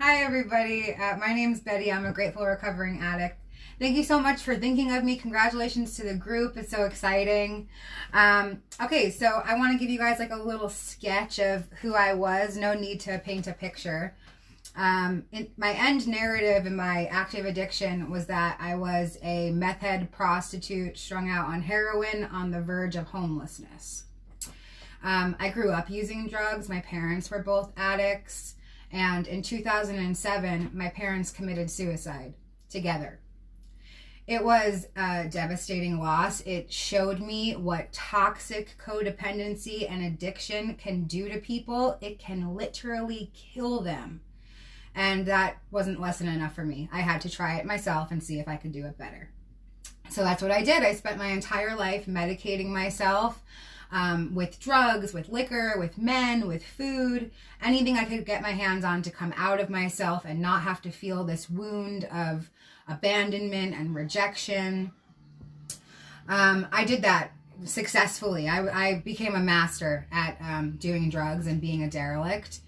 Hi, everybody. My name's Betty. I'm a grateful recovering addict. Thank you so much for thinking of me. Congratulations to the group. It's so exciting. Okay, so I want to give you guys like a little sketch of who I was. No need to paint a picture. My end narrative in my active addiction was that I was a meth head prostitute strung out on heroin on the verge of homelessness. I grew up using drugs. My parents were both addicts. And in 2007, my parents committed suicide together. It was a devastating loss. It showed me what toxic codependency and addiction can do to people. It can literally kill them. And that wasn't lesson enough for me. I had to try it myself and see if I could do it better. So that's what I did. I spent my entire life medicating myself. With drugs, with liquor, with men, with food, anything I could get my hands on to come out of myself and not have to feel this wound of abandonment and rejection. I did that successfully. I became a master at doing drugs and being a derelict.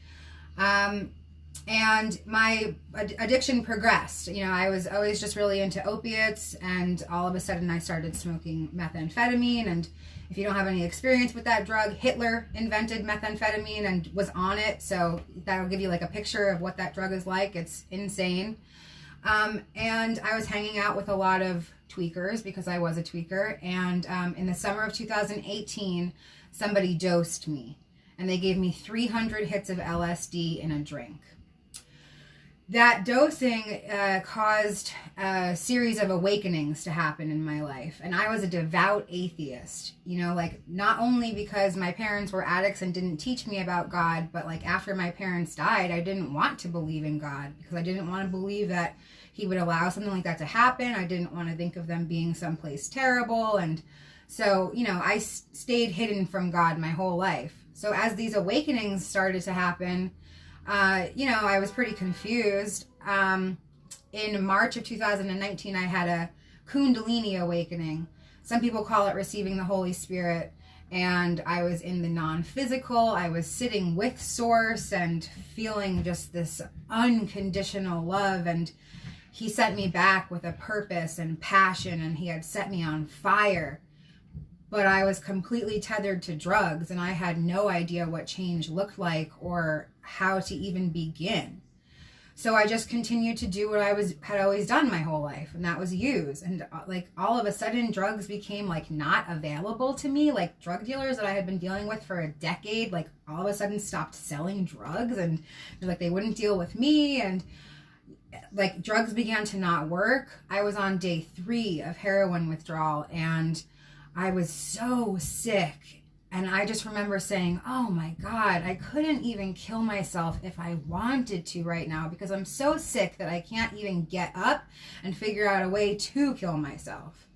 And my addiction progressed. You know, I was always just really into opiates, and all of a sudden I started smoking methamphetamine. And if you don't have any experience with that drug, Hitler invented methamphetamine and was on it. So that'll give you like a picture of what that drug is like. It's insane. And I was hanging out with a lot of tweakers because I was a tweaker. And in the summer of 2018, somebody dosed me, and they gave me 300 hits of LSD in a drink. That dosing caused a series of awakenings to happen in my life. And I was a devout atheist, you know, like not only because my parents were addicts and didn't teach me about God, but like after my parents died, I didn't want to believe in God because I didn't want to believe that he would allow something like that to happen. I didn't want to think of them being someplace terrible. And so, you know, I stayed hidden from God my whole life. So as these awakenings started to happen, you know, I was pretty confused. In March of 2019, I had a Kundalini awakening. Some people call it receiving the Holy Spirit. And I was in the non-physical. I was sitting with Source and feeling just this unconditional love. And he sent me back with a purpose and passion, and he had set me on fire. But I was completely tethered to drugs, and I had no idea what change looked like or how to even begin. So I just continued to do what I had always done my whole life, and that was use. And like all of a sudden, drugs became like not available to me. Like drug dealers that I had been dealing with for a decade, like all of a sudden stopped selling drugs, and like they wouldn't deal with me, and like drugs began to not work. I was on day 3 of heroin withdrawal, and I was so sick. And I just remember saying, oh my God, I couldn't even kill myself if I wanted to right now because I'm so sick that I can't even get up and figure out a way to kill myself.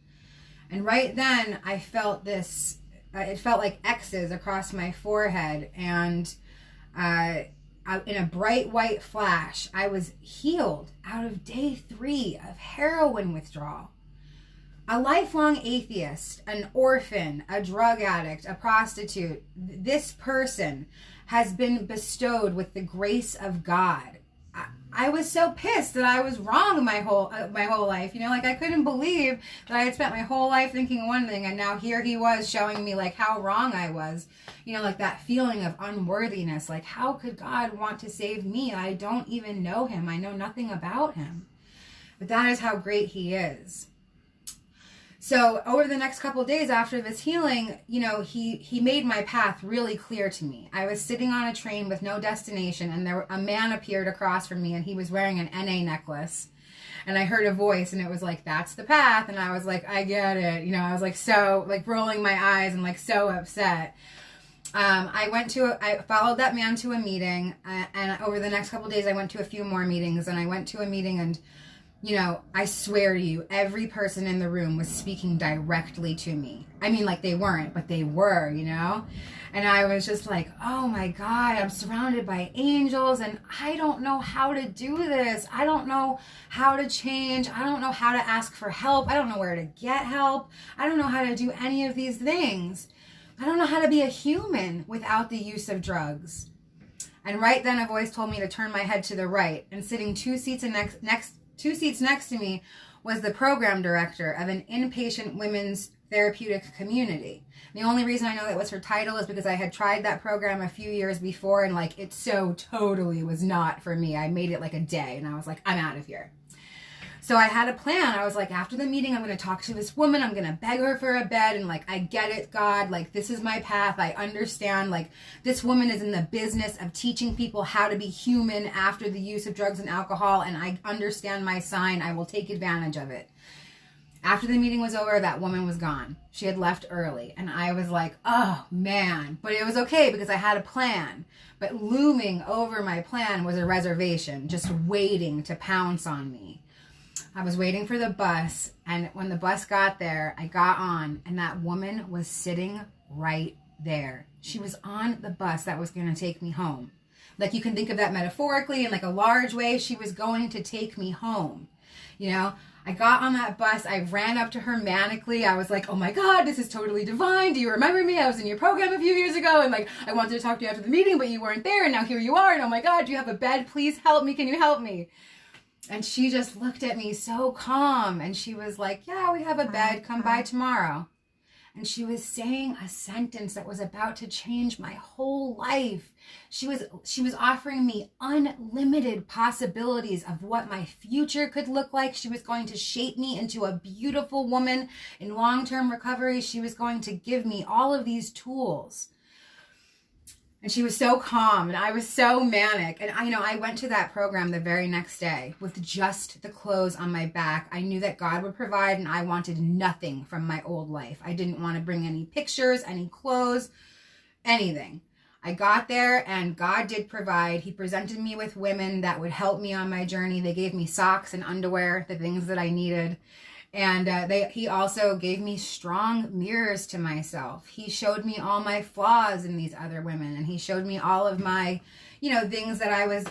And right then I felt this, it felt like X's across my forehead. And in a bright white flash, I was healed out of day 3 of heroin withdrawal. A lifelong atheist, an orphan, a drug addict, a prostitute, this person has been bestowed with the grace of God. I was so pissed that I was wrong my whole life. You know, like I couldn't believe that I had spent my whole life thinking one thing, and now here he was showing me like how wrong I was. You know, like that feeling of unworthiness. Like how could God want to save me? I don't even know him. I know nothing about him. But that is how great he is. So over the next couple of days after this healing, you know, he made my path really clear to me. I was sitting on a train with no destination, and a man appeared across from me, and he was wearing an NA necklace. And I heard a voice, and it was like, that's the path. And I was like, I get it. You know, I was like so like rolling my eyes and like so upset. I followed that man to a meeting, and over the next couple of days I went to a few more meetings, and I went to a meeting, and you know, I swear to you, every person in the room was speaking directly to me. I mean, like they weren't, but they were, you know? And I was just like, oh my God, I'm surrounded by angels, and I don't know how to do this. I don't know how to change. I don't know how to ask for help. I don't know where to get help. I don't know how to do any of these things. I don't know how to be a human without the use of drugs. And right then a voice told me to turn my head to the right, and sitting two seats next to me was the program director of an inpatient women's therapeutic community. The only reason I know that was her title is because I had tried that program a few years before, and like it so totally was not for me. I made it like a day and I was like, I'm out of here. So I had a plan. I was like, after the meeting, I'm going to talk to this woman. I'm going to beg her for a bed. And like, I get it, God. Like, this is my path. I understand. Like, this woman is in the business of teaching people how to be human after the use of drugs and alcohol. And I understand my sign. I will take advantage of it. After the meeting was over, that woman was gone. She had left early. And I was like, oh, man. But it was okay because I had a plan. But looming over my plan was a reservation, just waiting to pounce on me. I was waiting for the bus, and when the bus got there, I got on, and that woman was sitting right there. She was on the bus that was going to take me home. Like, you can think of that metaphorically in like a large way. She was going to take me home. You know, I got on that bus. I ran up to her manically. I was like, oh my God, this is totally divine. Do you remember me? I was in your program a few years ago, and like, I wanted to talk to you after the meeting, but you weren't there, and now here you are, and oh my God, do you have a bed? Please help me. Can you help me? And she just looked at me so calm, and she was like, yeah, we have a bed. Come by tomorrow. And she was saying a sentence that was about to change my whole life. She was offering me unlimited possibilities of what my future could look like. She was going to shape me into a beautiful woman in long-term recovery. She was going to give me all of these tools. And she was so calm, and I was so manic. And I went to that program the very next day with just the clothes on my back. I knew that God would provide, and I wanted nothing from my old life. I didn't want to bring any pictures, any clothes, anything. I got there, and God did provide. He presented me with women that would help me on my journey. They gave me socks and underwear, the things that I needed. And he also gave me strong mirrors to myself. He showed me all my flaws in these other women. And he showed me all of my, things that I was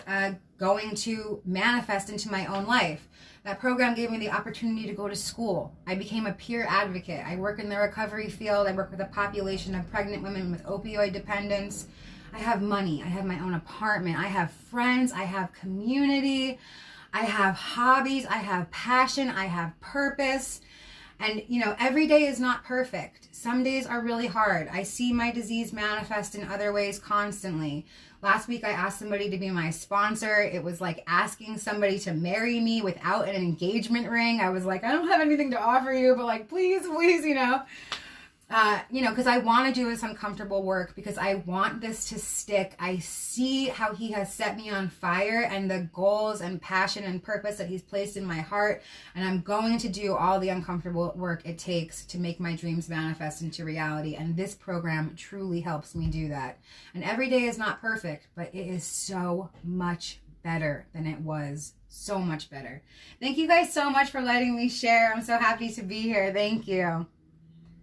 going to manifest into my own life. That program gave me the opportunity to go to school. I became a peer advocate. I work in the recovery field. I work with a population of pregnant women with opioid dependence. I have money. I have my own apartment. I have friends. I have community. I have hobbies, I have passion, I have purpose. And, every day is not perfect. Some days are really hard. I see my disease manifest in other ways constantly. Last week, I asked somebody to be my sponsor. It was like asking somebody to marry me without an engagement ring. I was like, I don't have anything to offer you, but like, please, because I want to do this uncomfortable work, because I want this to stick. I see how he has set me on fire and the goals and passion and purpose that he's placed in my heart. And I'm going to do all the uncomfortable work it takes to make my dreams manifest into reality. And this program truly helps me do that. And every day is not perfect, but it is so much better than it was. So much better. Thank you guys so much for letting me share. I'm so happy to be here. Thank you.